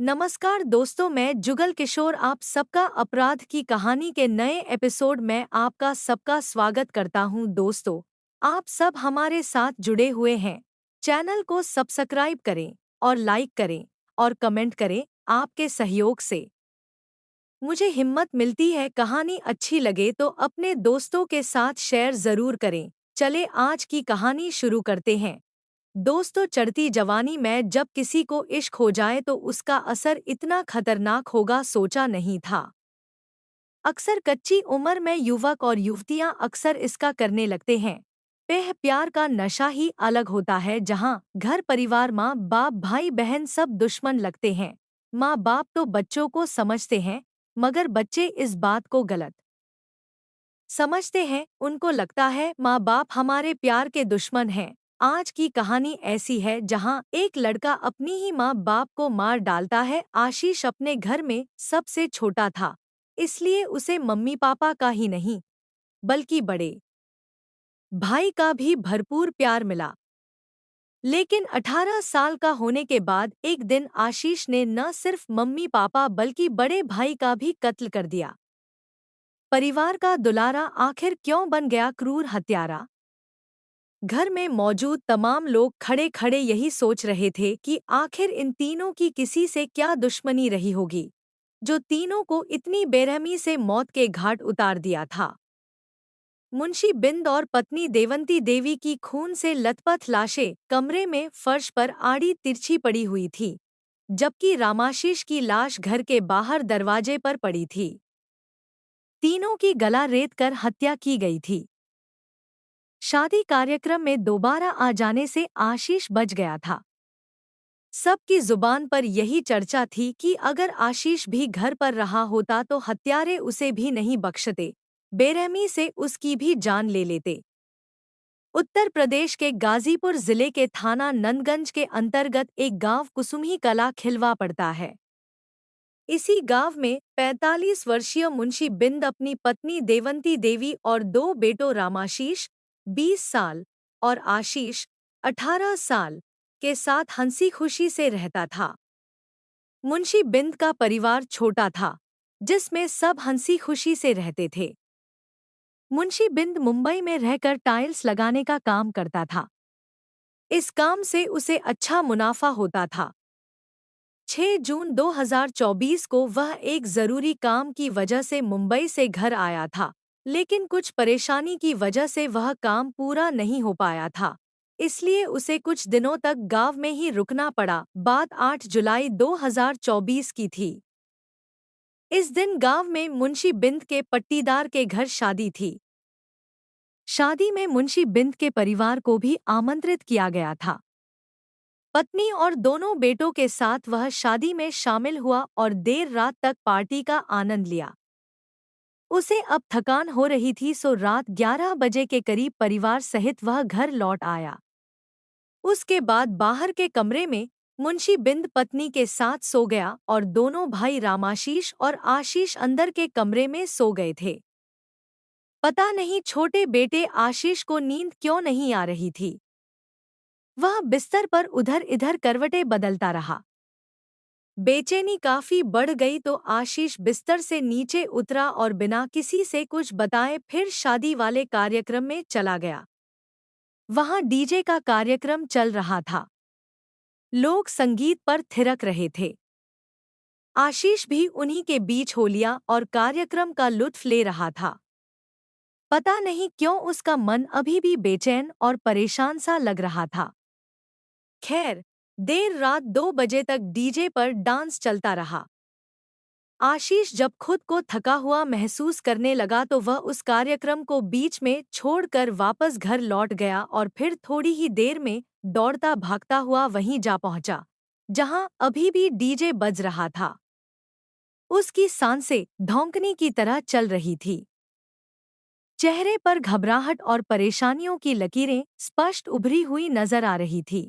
नमस्कार दोस्तों, मैं जुगल किशोर आप सबका अपराध की कहानी के नए एपिसोड में आपका सबका स्वागत करता हूं। दोस्तों, आप सब हमारे साथ जुड़े हुए हैं। चैनल को सब्सक्राइब करें और लाइक करें और कमेंट करें। आपके सहयोग से मुझे हिम्मत मिलती है। कहानी अच्छी लगे तो अपने दोस्तों के साथ शेयर जरूर करें। चले आज की कहानी शुरू करते हैं। दोस्तों, चढ़ती जवानी में जब किसी को इश्क हो जाए तो उसका असर इतना खतरनाक होगा सोचा नहीं था। अक्सर कच्ची उम्र में युवक और युवतियां अक्सर इसका करने लगते हैं। प्यार का नशा ही अलग होता है, जहां घर परिवार माँ बाप भाई बहन सब दुश्मन लगते हैं। माँ बाप तो बच्चों को समझते हैं, मगर बच्चे इस बात को गलत समझते हैं। उनको लगता है माँ बाप हमारे प्यार के दुश्मन हैं। आज की कहानी ऐसी है जहाँ एक लड़का अपनी ही माँ बाप को मार डालता है। आशीष अपने घर में सबसे छोटा था, इसलिए उसे मम्मी पापा का ही नहीं बल्कि बड़े भाई का भी भरपूर प्यार मिला। लेकिन 18 साल का होने के बाद एक दिन आशीष ने न सिर्फ मम्मी पापा बल्कि बड़े भाई का भी कत्ल कर दिया। परिवार का दुलारा आखिर क्यों बन गया क्रूर हत्यारा? घर में मौजूद तमाम लोग खड़े खड़े यही सोच रहे थे कि आखिर इन तीनों की किसी से क्या दुश्मनी रही होगी, जो तीनों को इतनी बेरहमी से मौत के घाट उतार दिया था। मुंशी बिंद और पत्नी देवंती देवी की खून से लथपथ लाशें कमरे में फर्श पर आड़ी तिरछी पड़ी हुई थी, जबकि रामाशीष की लाश घर के बाहर दरवाजे पर पड़ी थी। तीनों की गला रेत कर हत्या की गई थी। शादी कार्यक्रम में दोबारा आ जाने से आशीष बच गया था। सबकी जुबान पर यही चर्चा थी कि अगर आशीष भी घर पर रहा होता तो हत्यारे उसे भी नहीं बख्शते, बेरहमी से उसकी भी जान ले लेते। उत्तर प्रदेश के गाजीपुर जिले के थाना नंदगंज के अंतर्गत एक गांव कुसुमी कला खिलवा पड़ता है। इसी गांव में 45 वर्षीय मुंशी बिंद अपनी पत्नी देवंती देवी और दो बेटों रामाशीष 20 साल और आशीष 18 साल के साथ हंसी खुशी से रहता था। मुंशी बिंद का परिवार छोटा था, जिसमें सब हंसी खुशी से रहते थे। मुंशी बिंद मुंबई में रहकर टाइल्स लगाने का काम करता था। इस काम से उसे अच्छा मुनाफा होता था। 6 जून 2024 को वह एक जरूरी काम की वजह से मुंबई से घर आया था, लेकिन कुछ परेशानी की वजह से वह काम पूरा नहीं हो पाया था, इसलिए उसे कुछ दिनों तक गांव में ही रुकना पड़ा। बात 8 जुलाई 2024 की थी। इस दिन गांव में मुंशी बिंद के पट्टीदार के घर शादी थी। शादी में मुंशी बिंद के परिवार को भी आमंत्रित किया गया था। पत्नी और दोनों बेटों के साथ वह शादी में शामिल हुआ और देर रात तक पार्टी का आनंद लिया। उसे अब थकान हो रही थी, सो रात 11 बजे के करीब परिवार सहित वह घर लौट आया। उसके बाद बाहर के कमरे में मुंशी बिंद पत्नी के साथ सो गया और दोनों भाई रामाशीष और आशीष अंदर के कमरे में सो गए थे। पता नहीं छोटे बेटे आशीष को नींद क्यों नहीं आ रही थी। वह बिस्तर पर उधर इधर करवटें बदलता रहा। बेचैनी काफी बढ़ गई तो आशीष बिस्तर से नीचे उतरा और बिना किसी से कुछ बताए फिर शादी वाले कार्यक्रम में चला गया। वहां डीजे का कार्यक्रम चल रहा था। लोग संगीत पर थिरक रहे थे। आशीष भी उन्हीं के बीच हो लिया और कार्यक्रम का लुत्फ ले रहा था। पता नहीं क्यों उसका मन अभी भी बेचैन और परेशान सा लग रहा था। खैर, देर रात 2 बजे तक डीजे पर डांस चलता रहा। आशीष जब खुद को थका हुआ महसूस करने लगा तो वह उस कार्यक्रम को बीच में छोड़कर वापस घर लौट गया और फिर थोड़ी ही देर में दौड़ता भागता हुआ वहीं जा पहुंचा, जहां अभी भी डीजे बज रहा था। उसकी सांसें धौंकनी की तरह चल रही थी। चेहरे पर घबराहट और परेशानियों की लकीरें स्पष्ट उभरी हुई नजर आ रही थी।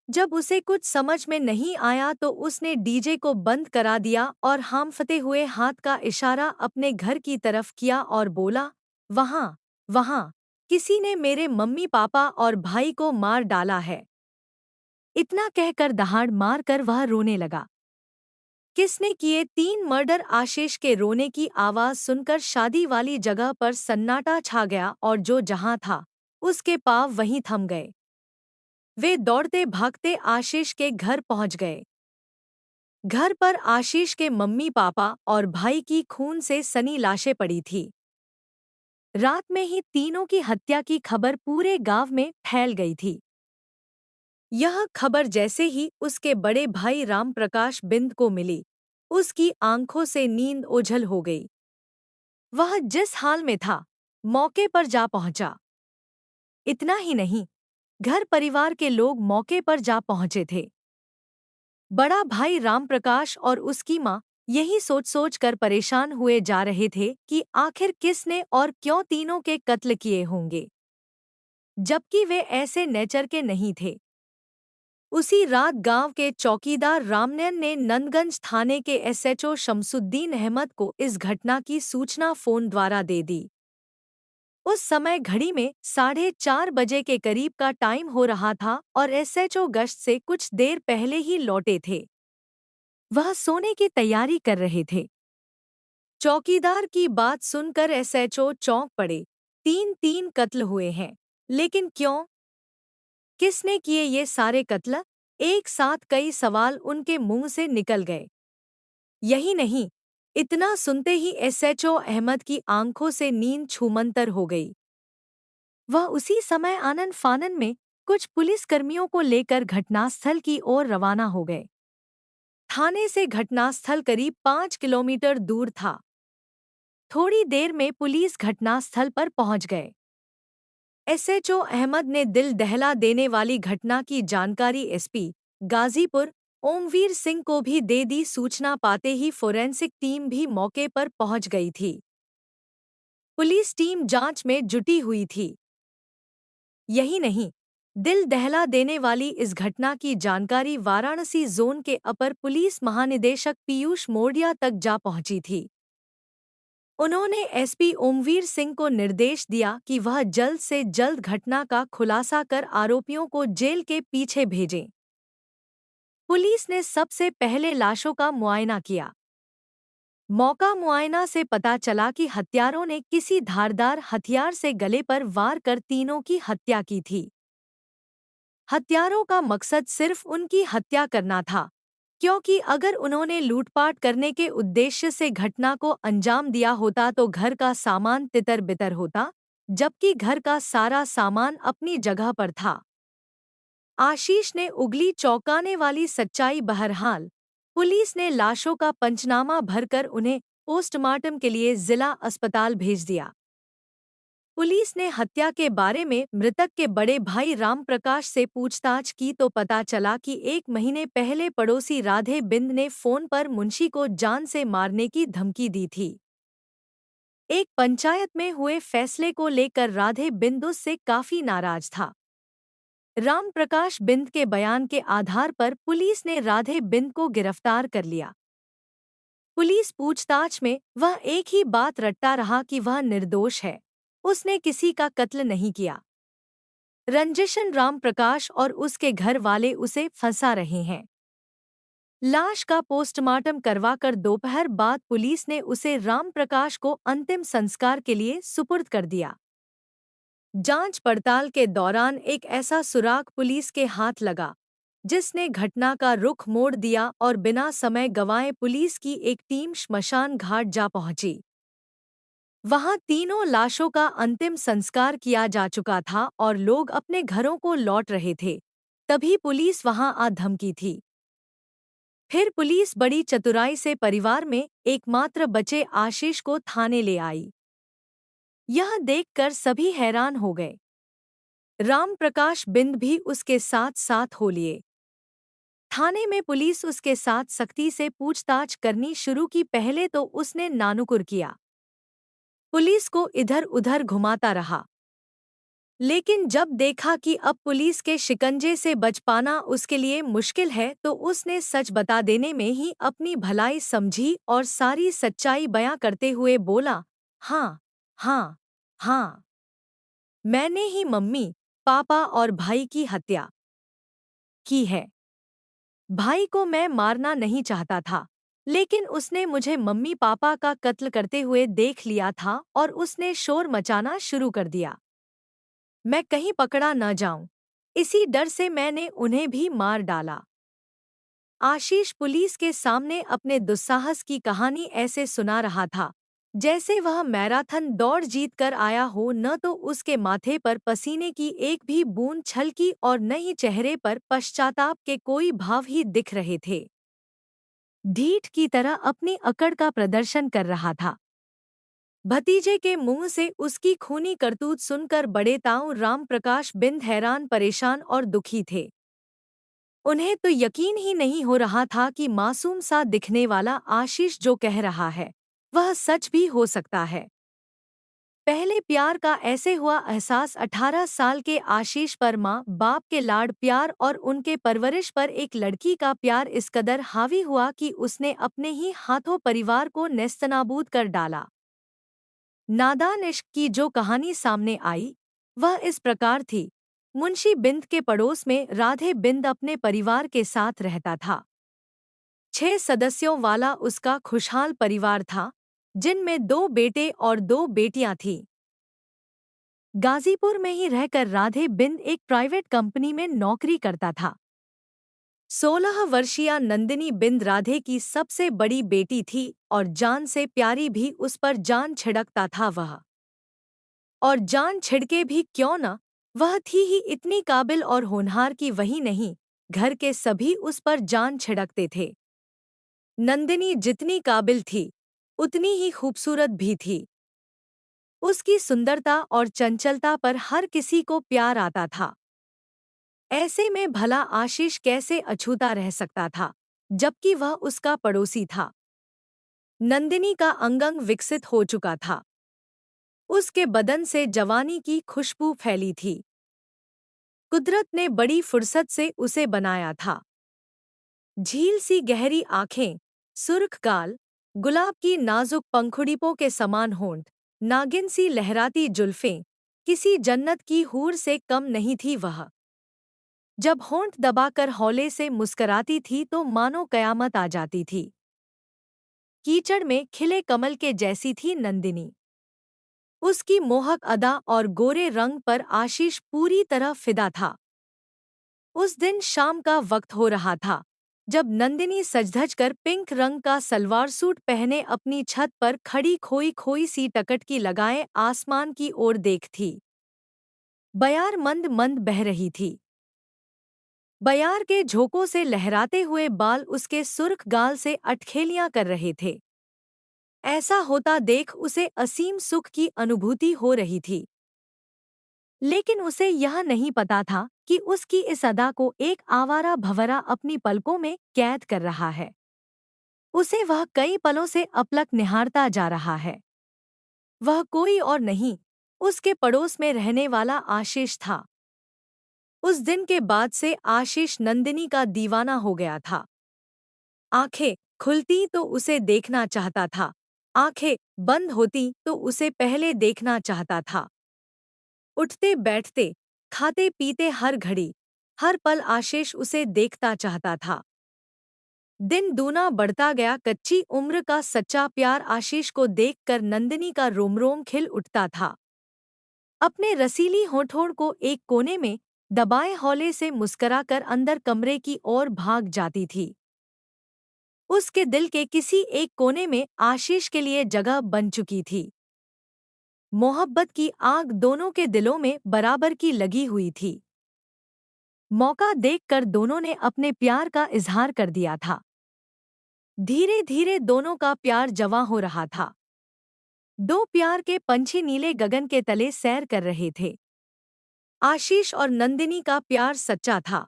जब उसे कुछ समझ में नहीं आया तो उसने डीजे को बंद करा दिया और हांफते हुए हाथ का इशारा अपने घर की तरफ किया और बोला, वहाँ, वहाँ, किसी ने मेरे मम्मी पापा और भाई को मार डाला है। इतना कहकर दहाड़ मारकर वह रोने लगा। किसने किए 3 मर्डर। आशीष के रोने की आवाज सुनकर शादी वाली जगह पर सन्नाटा छा गया और जो जहां था उसके पांव वहीं थम गए। वे दौड़ते भागते आशीष के घर पहुंच गए। घर पर आशीष के मम्मी पापा और भाई की खून से सनी लाशें पड़ी थी। रात में ही तीनों की हत्या की खबर पूरे गांव में फैल गई थी। यह खबर जैसे ही उसके बड़े भाई रामप्रकाश बिंद को मिली, उसकी आंखों से नींद ओझल हो गई। वह जिस हाल में था, मौके पर जा पहुंचा। इतना ही नहीं, घर परिवार के लोग मौके पर जा पहुंचे थे। बड़ा भाई रामप्रकाश और उसकी मां यही सोच सोच कर परेशान हुए जा रहे थे कि आखिर किसने और क्यों तीनों के कत्ल किए होंगे, जबकि वे ऐसे नेचर के नहीं थे। उसी रात गांव के चौकीदार रामनयन ने नंदगंज थाने के एसएचओ शमसुद्दीन अहमद को इस घटना की सूचना फोन द्वारा दे दी। उस समय घड़ी में 4:30 बजे के करीब का टाइम हो रहा था और एसएचओ गश्त से कुछ देर पहले ही लौटे थे। वह सोने की तैयारी कर रहे थे। चौकीदार की बात सुनकर एसएचओ चौंक पड़े। तीन तीन कत्ल हुए हैं, लेकिन क्यों? किसने किए ये सारे कत्ल? एक साथ कई सवाल उनके मुंह से निकल गए। यही नहीं, इतना सुनते ही एसएचओ अहमद की आंखों से नींद छूमंतर हो गई। वह उसी समय आनन फानन में कुछ पुलिसकर्मियों को लेकर घटनास्थल की ओर रवाना हो गए। थाने से घटनास्थल करीब 5 किलोमीटर दूर था। थोड़ी देर में पुलिस घटनास्थल पर पहुंच गए। एसएचओ अहमद ने दिल दहला देने वाली घटना की जानकारी एसपी गाजीपुर ओमवीर सिंह को भी दे दी। सूचना पाते ही फोरेंसिक टीम भी मौके पर पहुंच गई थी। पुलिस टीम जांच में जुटी हुई थी। यही नहीं, दिल दहला देने वाली इस घटना की जानकारी वाराणसी जोन के अपर पुलिस महानिदेशक पीयूष मोडिया तक जा पहुंची थी। उन्होंने एसपी ओमवीर सिंह को निर्देश दिया कि वह जल्द से जल्द घटना का खुलासा कर आरोपियों को जेल के पीछे भेजें। पुलिस ने सबसे पहले लाशों का मुआयना किया। मौका मुआयना से पता चला कि हत्यारों ने किसी धारदार हथियार से गले पर वार कर तीनों की हत्या की थी। हत्यारों का मकसद सिर्फ उनकी हत्या करना था, क्योंकि अगर उन्होंने लूटपाट करने के उद्देश्य से घटना को अंजाम दिया होता तो घर का सामान तितर-बितर होता, जबकि घर का सारा सामान अपनी जगह पर था। आशीष ने उगली चौंकाने वाली सच्चाई। बहरहाल, पुलिस ने लाशों का पंचनामा भरकर उन्हें पोस्टमार्टम के लिए जिला अस्पताल भेज दिया। पुलिस ने हत्या के बारे में मृतक के बड़े भाई रामप्रकाश से पूछताछ की तो पता चला कि 1 महीने पहले पड़ोसी राधे बिंद ने फोन पर मुंशी को जान से मारने की धमकी दी थी। एक पंचायत में हुए फैसले को लेकर राधे बिंद उससे काफी नाराज था। रामप्रकाश बिंद के बयान के आधार पर पुलिस ने राधे बिंद को गिरफ्तार कर लिया। पुलिस पूछताछ में वह एक ही बात रटता रहा कि वह निर्दोष है, उसने किसी का कत्ल नहीं किया। रंजिशन रामप्रकाश और उसके घर वाले उसे फंसा रहे हैं। लाश का पोस्टमार्टम करवाकर दोपहर बाद पुलिस ने उसे रामप्रकाश को अंतिम संस्कार के लिए सुपुर्द कर दिया। जांच पड़ताल के दौरान एक ऐसा सुराग पुलिस के हाथ लगा, जिसने घटना का रुख मोड़ दिया और बिना समय गंवाए पुलिस की एक टीम श्मशान घाट जा पहुंची। वहां तीनों लाशों का अंतिम संस्कार किया जा चुका था और लोग अपने घरों को लौट रहे थे। तभी पुलिस वहां आ धमकी थी। फिर पुलिस बड़ी चतुराई से परिवार में एकमात्र बचे आशीष को थाने ले आई। यह देखकर सभी हैरान हो गए। रामप्रकाश बिंद भी उसके साथ साथ हो लिए। थाने में पुलिस उसके साथ सख्ती से पूछताछ करनी शुरू की। पहले तो उसने नानुकुर किया, पुलिस को इधर-उधर घुमाता रहा। लेकिन जब देखा कि अब पुलिस के शिकंजे से बच पाना उसके लिए मुश्किल है तो उसने सच बता देने में ही अपनी भलाई समझी और सारी सच्चाई बयां करते हुए बोला, हाँ, हाँ, हाँ, मैंने ही मम्मी, पापा और भाई की हत्या की है। भाई को मैं मारना नहीं चाहता था, लेकिन उसने मुझे मम्मी पापा का कत्ल करते हुए देख लिया था और उसने शोर मचाना शुरू कर दिया। मैं कहीं पकड़ा न जाऊं, इसी डर से मैंने उन्हें भी मार डाला। आशीष पुलिस के सामने अपने दुस्साहस की कहानी ऐसे सुना रहा था जैसे वह मैराथन दौड़ जीत कर आया हो। न तो उसके माथे पर पसीने की एक भी बूंद छलकी और न ही चेहरे पर पश्चाताप के कोई भाव ही दिख रहे थे। ढीठ की तरह अपनी अकड़ का प्रदर्शन कर रहा था। भतीजे के मुंह से उसकी खूनी करतूत सुनकर बड़े ताऊ राम प्रकाश बिंद हैरान परेशान और दुखी थे। उन्हें तो यकीन ही नहीं हो रहा था कि मासूम सा दिखने वाला आशीष जो कह रहा है वह सच भी हो सकता है। पहले प्यार का ऐसे हुआ एहसास 18 साल के आशीष पर माँ बाप के लाड प्यार और उनके परवरिश पर एक लड़की का प्यार इस कदर हावी हुआ कि उसने अपने ही हाथों परिवार को नेस्तनाबूद कर डाला। नादान इश्क की जो कहानी सामने आई वह इस प्रकार थी। मुंशी बिंद के पड़ोस में राधे बिंद अपने परिवार के साथ रहता था। 6 सदस्यों वाला उसका खुशहाल परिवार था, जिनमें 2 बेटे और 2 बेटियां थीं। गाजीपुर में ही रहकर राधे बिंद एक प्राइवेट कंपनी में नौकरी करता था। 16 वर्षीय नंदिनी बिंद राधे की सबसे बड़ी बेटी थी और जान से प्यारी भी उस पर जान छिड़कता था वह। और जान छिड़के भी क्यों न, वह थी ही इतनी काबिल और होनहार कि वही नहीं, घर के सभी उस पर जान छिड़कते थे। नंदिनी जितनी काबिल थी उतनी ही खूबसूरत भी थी। उसकी सुंदरता और चंचलता पर हर किसी को प्यार आता था। ऐसे में भला आशीष कैसे अछूता रह सकता था, जबकि वह उसका पड़ोसी था। नंदिनी का अंग विकसित हो चुका था। उसके बदन से जवानी की खुशबू फैली थी। कुदरत ने बड़ी फुर्सत से उसे बनाया था। झील सी गहरी आंखें, सुर्ख गाल, गुलाब की नाजुक पंखुड़ियों के समान होंठ, नागिन सी लहराती जुल्फें, किसी जन्नत की हूर से कम नहीं थी वह। जब होंठ दबाकर हौले से मुस्कराती थी तो मानो कयामत आ जाती थी। कीचड़ में खिले कमल के जैसी थी नंदिनी। उसकी मोहक अदा और गोरे रंग पर आशीष पूरी तरह फिदा था। उस दिन शाम का वक्त हो रहा था जब नंदिनी सजधज कर पिंक रंग का सलवार सूट पहने अपनी छत पर खड़ी खोई खोई सी टकटकी लगाए आसमान की ओर देख थी। बयार मंद मंद बह रही थी। बयार के झोंकों से लहराते हुए बाल उसके सुर्ख गाल से अटखेलियां कर रहे थे। ऐसा होता देख उसे असीम सुख की अनुभूति हो रही थी। लेकिन उसे यह नहीं पता था कि उसकी इस अदा को एक आवारा भंवरा अपनी पलकों में कैद कर रहा है। उसे वह कई पलों से अपलक निहारता जा रहा है। वह कोई और नहीं, उसके पड़ोस में रहने वाला आशीष था। उस दिन के बाद से आशीष नंदिनी का दीवाना हो गया था। आंखें खुलती तो उसे देखना चाहता था, आंखें बंद होती तो उसे पहले देखना चाहता था। उठते बैठते, खाते पीते हर घड़ी, हर पल आशीष उसे देखता चाहता था। दिन दूना बढ़ता गया। कच्ची उम्र का सच्चा प्यार आशीष को देखकर नंदिनी का रोम रोम खिल उठता था। अपने रसीली होठों को एक कोने में दबाए हौले से मुस्कराकर अंदर कमरे की ओर भाग जाती थी। उसके दिल के किसी एक कोने में आशीष के लिए जगह बन चुकी थी। मोहब्बत की आग दोनों के दिलों में बराबर की लगी हुई थी। मौका देखकर दोनों ने अपने प्यार का इजहार कर दिया था। धीरे धीरे दोनों का प्यार जवां हो रहा था। दो प्यार के पंछी नीले गगन के तले सैर कर रहे थे। आशीष और नंदिनी का प्यार सच्चा था।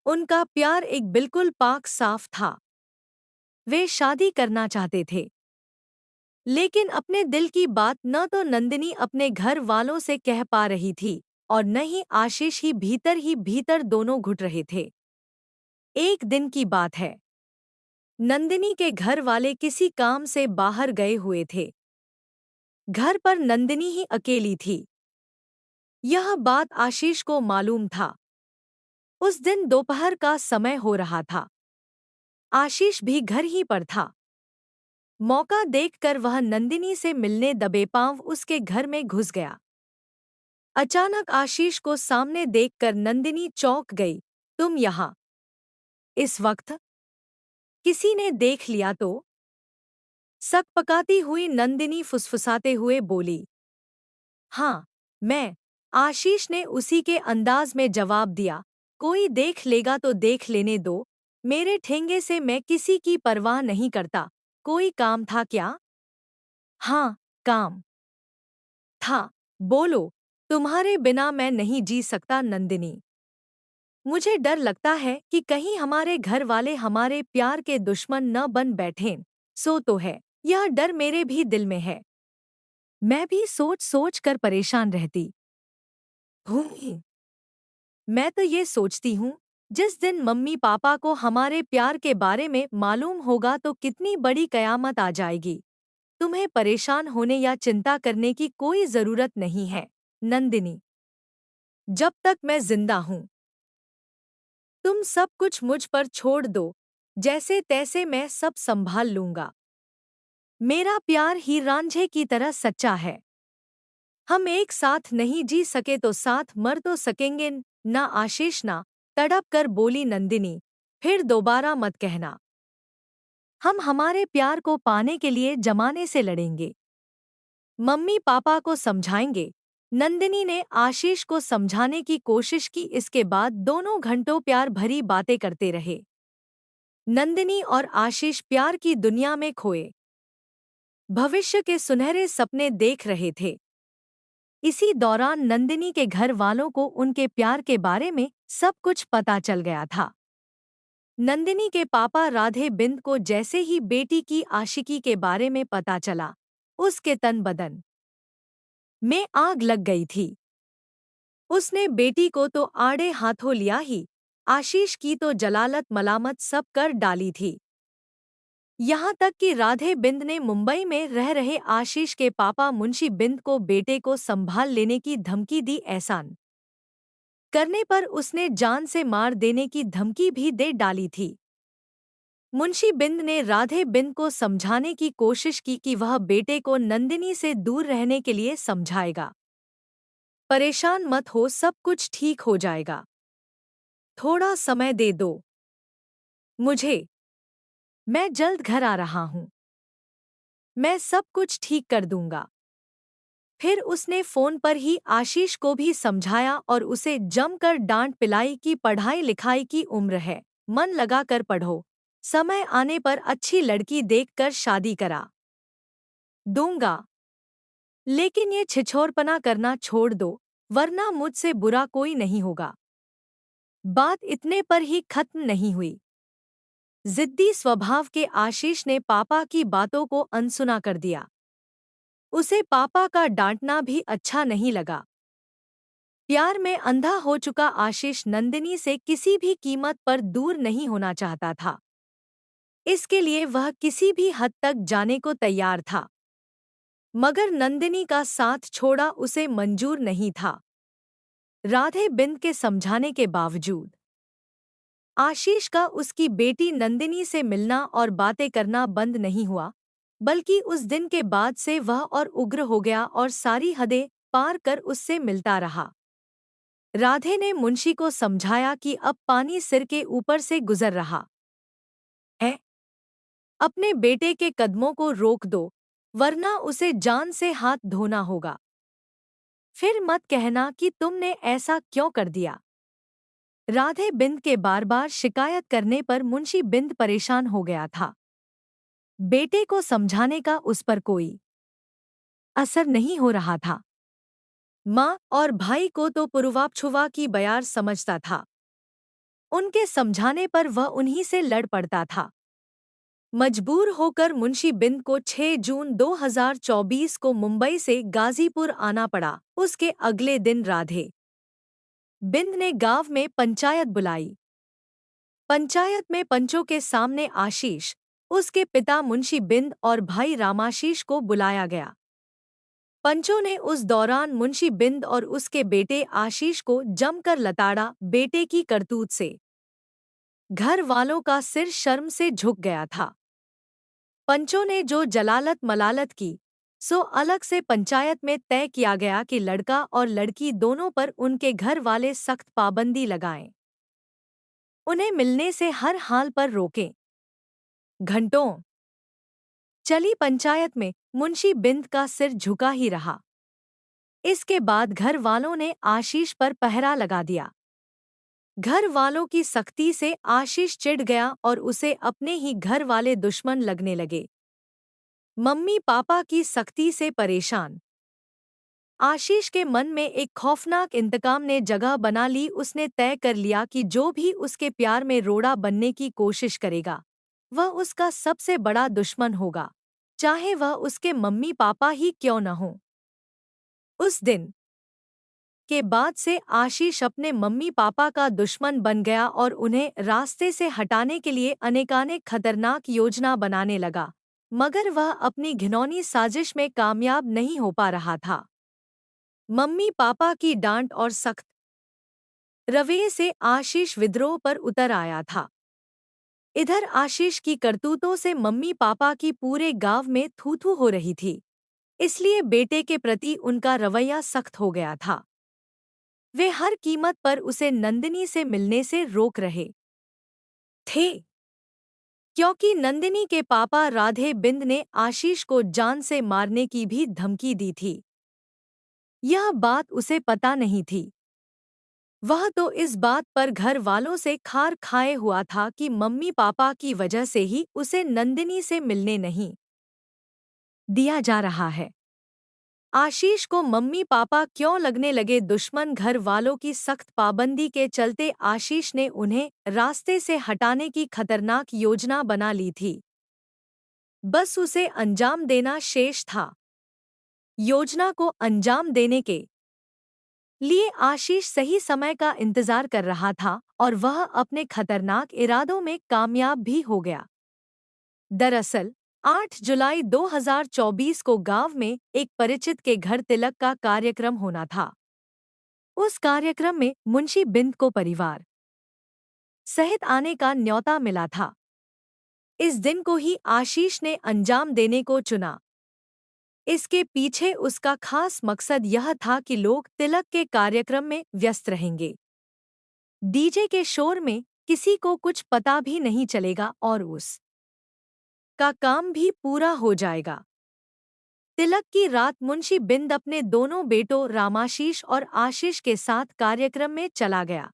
उनका प्यार एक बिल्कुल पाक साफ था। वे शादी करना चाहते थे। लेकिन अपने दिल की बात न तो नंदिनी अपने घर वालों से कह पा रही थी और न ही भीतर दोनों घुट रहे थे। एक दिन की बात है। नंदिनी के घर वाले किसी काम से बाहर गए हुए थे। घर पर नंदिनी ही अकेली थी। यह बात आशीष को मालूम था। उस दिन दोपहर का समय हो रहा था। आशीष भी घर ही पर था। मौका देखकर वह नंदिनी से मिलने दबे पांव उसके घर में घुस गया। अचानक आशीष को सामने देखकर नंदिनी चौंक गई। तुम यहाँ? इस वक्त किसी ने देख लिया तो? सकपकाती हुई नंदिनी फुसफुसाते हुए बोली। हाँ, मैं। आशीष ने उसी के अंदाज में जवाब दिया। कोई देख लेगा तो देख लेने दो, मेरे ठेंगे से मैं किसी की परवाह नहीं करता। कोई काम था क्या? हाँ, काम था। बोलो, तुम्हारे बिना मैं नहीं जी सकता नंदिनी। मुझे डर लगता है कि कहीं हमारे घर वाले हमारे प्यार के दुश्मन न बन बैठें। सो तो है, यह डर मेरे भी दिल में है। मैं भी सोच सोच कर परेशान रहती हूँ। मैं तो ये सोचती हूँ, जिस दिन मम्मी पापा को हमारे प्यार के बारे में मालूम होगा तो कितनी बड़ी कयामत आ जाएगी। तुम्हें परेशान होने या चिंता करने की कोई जरूरत नहीं है, नंदिनी। जब तक मैं जिंदा हूँ, तुम सब कुछ मुझ पर छोड़ दो। जैसे तैसे मैं सब संभाल लूंगा। मेरा प्यार ही रांझे की तरह सच्चा है। हम एक साथ नहीं जी सके तो साथ मर तो सकेंगे ना। आशीष ना, तड़प कर बोली नंदिनी। फिर दोबारा मत कहना। हम हमारे प्यार को पाने के लिए जमाने से लड़ेंगे। मम्मी पापा को समझाएंगे। नंदिनी ने आशीष को समझाने की कोशिश की। इसके बाद दोनों घंटों प्यार भरी बातें करते रहे। नंदिनी और आशीष प्यार की दुनिया में खोए भविष्य के सुनहरे सपने देख रहे थे। इसी दौरान नंदिनी के घर वालों को उनके प्यार के बारे में सब कुछ पता चल गया था। नंदिनी के पापा राधे बिंद को जैसे ही बेटी की आशिकी के बारे में पता चला, उसके तन बदन में आग लग गई थी। उसने बेटी को तो आड़े हाथों लिया ही, आशीष की तो जलालत मलामत सब कर डाली थी। यहाँ तक कि राधे बिंद ने मुंबई में रह रहे आशीष के पापा मुंशी बिंद को बेटे को संभाल लेने की धमकी दी। एहसान करने पर उसने जान से मार देने की धमकी भी दे डाली थी। मुंशी बिंद ने राधे बिंद को समझाने की कोशिश की कि वह बेटे को नंदिनी से दूर रहने के लिए समझाएगा। परेशान मत हो, सब कुछ ठीक हो जाएगा। थोड़ा समय दे दो मुझे, मैं जल्द घर आ रहा हूँ। मैं सब कुछ ठीक कर दूंगा। फिर उसने फोन पर ही आशीष को भी समझाया और उसे जमकर डांट पिलाई कि पढ़ाई लिखाई की उम्र है, मन लगा कर पढ़ो। समय आने पर अच्छी लड़की देखकर शादी करा दूंगा। लेकिन ये छिछोरपना करना छोड़ दो, वरना मुझसे बुरा कोई नहीं होगा। बात इतने पर ही खत्म नहीं हुई। जिद्दी स्वभाव के आशीष ने पापा की बातों को अनसुना कर दिया। उसे पापा का डांटना भी अच्छा नहीं लगा। प्यार में अंधा हो चुका आशीष नंदिनी से किसी भी कीमत पर दूर नहीं होना चाहता था। इसके लिए वह किसी भी हद तक जाने को तैयार था। मगर नंदिनी का साथ छोड़ा उसे मंजूर नहीं था। राधे बिंद के समझाने के बावजूद आशीष का उसकी बेटी नंदिनी से मिलना और बातें करना बंद नहीं हुआ, बल्कि उस दिन के बाद से वह और उग्र हो गया और सारी हदें पार कर उससे मिलता रहा। राधे ने मुंशी को समझाया कि अब पानी सिर के ऊपर से गुजर रहा है। अपने बेटे के कदमों को रोक दो, वरना उसे जान से हाथ धोना होगा। फिर मत कहना कि तुमने ऐसा क्यों कर दिया। राधे बिंद के बार बार शिकायत करने पर मुंशी बिंद परेशान हो गया था। बेटे को समझाने का उस पर कोई असर नहीं हो रहा था। माँ और भाई को तो पुरुवापछुवा की बयार समझता था। उनके समझाने पर वह उन्हीं से लड़ पड़ता था। मजबूर होकर मुंशी बिंद को 6 जून 2024 को मुंबई से गाजीपुर आना पड़ा। उसके अगले दिन राधे बिंद ने गांव में पंचायत बुलाई। पंचायत में पंचों के सामने आशीष, उसके पिता मुंशी बिंद और भाई रामाशीष को बुलाया गया। पंचों ने उस दौरान मुंशी बिंद और उसके बेटे आशीष को जमकर लताड़ा बेटे की करतूत से। घर वालों का सिर शर्म से झुक गया था। पंचों ने जो जलालत मलालत की, सो अलग से पंचायत में तय किया गया कि लड़का और लड़की दोनों पर उनके घर वाले सख्त पाबंदी लगाएं। उन्हें मिलने से हर हाल पर रोकें। घंटों चली पंचायत में मुंशी बिंद का सिर झुका ही रहा। इसके बाद घर वालों ने आशीष पर पहरा लगा दिया। घर वालों की सख्ती से आशीष चिढ़ गया और उसे अपने ही घर वाले दुश्मन लगने लगे। मम्मी पापा की सख्ती से परेशान आशीष के मन में एक खौफनाक इंतकाम ने जगह बना ली। उसने तय कर लिया कि जो भी उसके प्यार में रोड़ा बनने की कोशिश करेगा, वह उसका सबसे बड़ा दुश्मन होगा, चाहे वह उसके मम्मी पापा ही क्यों न हों। उस दिन के बाद से आशीष अपने मम्मी पापा का दुश्मन बन गया और उन्हें रास्ते से हटाने के लिए अनेकानेक खतरनाक योजना बनाने लगा, मगर वह अपनी घिनौनी साजिश में कामयाब नहीं हो पा रहा था। मम्मी पापा की डांट और सख्त रवैये से आशीष विद्रोह पर उतर आया था। इधर आशीष की करतूतों से मम्मी पापा की पूरे गांव में थू-थू हो रही थी, इसलिए बेटे के प्रति उनका रवैया सख्त हो गया था। वे हर कीमत पर उसे नंदिनी से मिलने से रोक रहे थे, क्योंकि नंदिनी के पापा राधे बिंद ने आशीष को जान से मारने की भी धमकी दी थी। यह बात उसे पता नहीं थी। वह तो इस बात पर घर वालों से खार खाए हुआ था कि मम्मी पापा की वजह से ही उसे नंदिनी से मिलने नहीं दिया जा रहा है। आशीष को मम्मी पापा क्यों लगने लगे दुश्मन? घर वालों की सख्त पाबंदी के चलते आशीष ने उन्हें रास्ते से हटाने की खतरनाक योजना बना ली थी। बस उसे अंजाम देना शेष था। योजना को अंजाम देने के लिए आशीष सही समय का इंतजार कर रहा था और वह अपने खतरनाक इरादों में कामयाब भी हो गया। दरअसल 8 जुलाई 2024 को गांव में एक परिचित के घर तिलक का कार्यक्रम होना था। उस कार्यक्रम में मुंशी बिंद को परिवार सहित आने का न्योता मिला था। इस दिन को ही आशीष ने अंजाम देने को चुना। इसके पीछे उसका खास मकसद यह था कि लोग तिलक के कार्यक्रम में व्यस्त रहेंगे। डीजे के शोर में किसी को कुछ पता भी नहीं चलेगा और उस का काम भी पूरा हो जाएगा। तिलक की रात मुंशी बिंद अपने दोनों बेटों रामाशीष और आशीष के साथ कार्यक्रम में चला गया।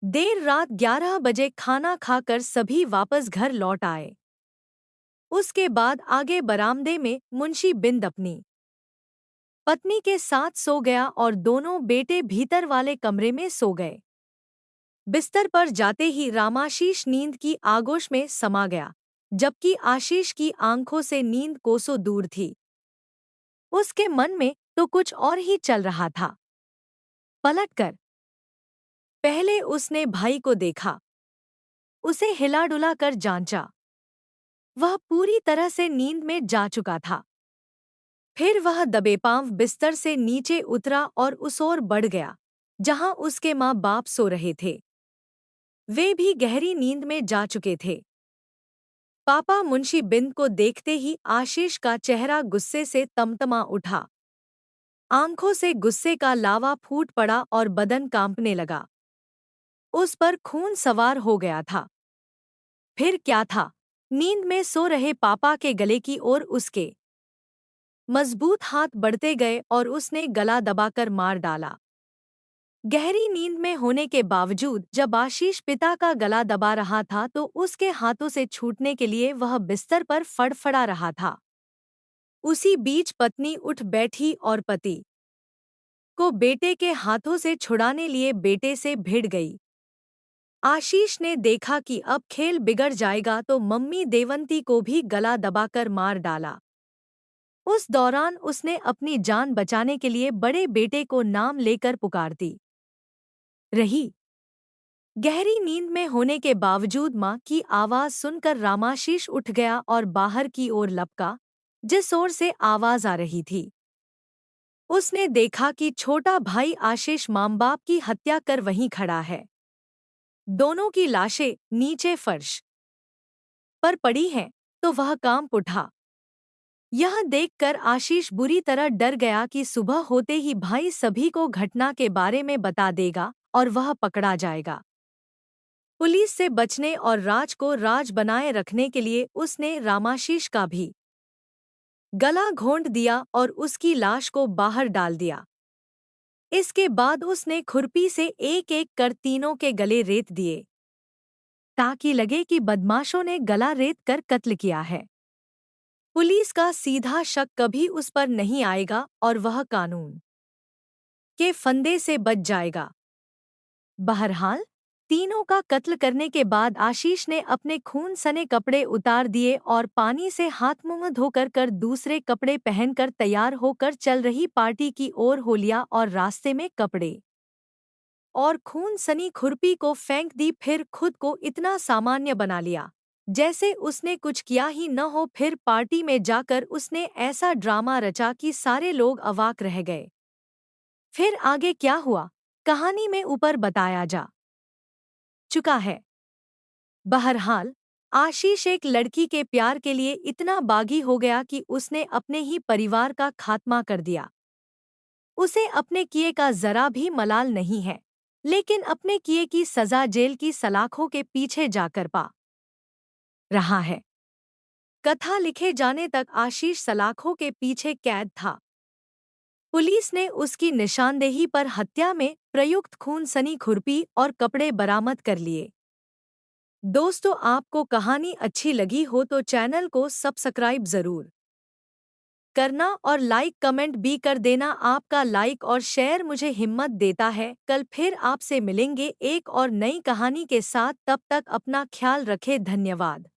देर रात 11 बजे खाना खाकर सभी वापस घर लौट आए। उसके बाद आगे बरामदे में मुंशी बिंद अपनी पत्नी के साथ सो गया और दोनों बेटे भीतर वाले कमरे में सो गए। बिस्तर पर जाते ही रामाशीष नींद की आगोश में समा गया, जबकि आशीष की आंखों से नींद कोसों दूर थी। उसके मन में तो कुछ और ही चल रहा था। पलटकर पहले उसने भाई को देखा, उसे हिला-डुला कर जांचा। वह पूरी तरह से नींद में जा चुका था। फिर वह दबे पांव बिस्तर से नीचे उतरा और उस ओर बढ़ गया, जहां उसके माँ बाप सो रहे थे। वे भी गहरी नींद में जा चुके थे। पापा मुंशी बिंद को देखते ही आशीष का चेहरा गुस्से से तमतमा उठा। आंखों से गुस्से का लावा फूट पड़ा और बदन कांपने लगा। उस पर खून सवार हो गया था। फिर क्या था? नींद में सो रहे पापा के गले की ओर उसके मजबूत हाथ बढ़ते गए और उसने गला दबाकर मार डाला। गहरी नींद में होने के बावजूद जब आशीष पिता का गला दबा रहा था तो उसके हाथों से छूटने के लिए वह बिस्तर पर फड़फड़ा रहा था। उसी बीच पत्नी उठ बैठी और पति को बेटे के हाथों से छुड़ाने लिए बेटे से भिड़ गई। आशीष ने देखा कि अब खेल बिगड़ जाएगा तो मम्मी देवंती को भी गला दबाकर मार डाला। उस दौरान उसने अपनी जान बचाने के लिए बड़े बेटे को नाम लेकर पुकारती रही। गहरी नींद में होने के बावजूद मां की आवाज सुनकर रामाशीष उठ गया और बाहर की ओर लपका, जिस ओर से आवाज आ रही थी। उसने देखा कि छोटा भाई आशीष मां बाप की हत्या कर वहीं खड़ा है। दोनों की लाशें नीचे फर्श पर पड़ी हैं, तो वह कांप उठा। यह देखकर आशीष बुरी तरह डर गया कि सुबह होते ही भाई सभी को घटना के बारे में बता देगा और वह पकड़ा जाएगा। पुलिस से बचने और राज को राज बनाए रखने के लिए उसने रामाशीष का भी गला घोंट दिया और उसकी लाश को बाहर डाल दिया। इसके बाद उसने खुरपी से एक एक कर तीनों के गले रेत दिए, ताकि लगे कि बदमाशों ने गला रेत कर कत्ल किया है। पुलिस का सीधा शक कभी उस पर नहीं आएगा और वह कानून के फंदे से बच जाएगा। बहरहाल, तीनों का कत्ल करने के बाद आशीष ने अपने खून सने कपड़े उतार दिए और पानी से हाथ मुंह धोकर कर दूसरे कपड़े पहनकर तैयार होकर चल रही पार्टी की ओर हो लिया और रास्ते में कपड़े और खून सनी खुरपी को फेंक दी। फिर खुद को इतना सामान्य बना लिया जैसे उसने कुछ किया ही न हो। फिर पार्टी में जाकर उसने ऐसा ड्रामा रचा कि सारे लोग अवाक रह गए। फिर आगे क्या हुआ, कहानी में ऊपर बताया जा चुका है। बहरहाल, आशीष एक लड़की के प्यार के लिए इतना बागी हो गया कि उसने अपने ही परिवार का खात्मा कर दिया। उसे अपने किए का जरा भी मलाल नहीं है, लेकिन अपने किए की सजा जेल की सलाखों के पीछे जाकर पा रहा है। कथा लिखे जाने तक आशीष सलाखों के पीछे कैद था। पुलिस ने उसकी निशानदेही पर हत्या में प्रयुक्त खून सनी खुरपी और कपड़े बरामद कर लिए। दोस्तों, आपको कहानी अच्छी लगी हो तो चैनल को सब्सक्राइब जरूर करना और लाइक कमेंट भी कर देना। आपका लाइक और शेयर मुझे हिम्मत देता है। कल फिर आपसे मिलेंगे एक और नई कहानी के साथ। तब तक अपना ख्याल रखें। धन्यवाद।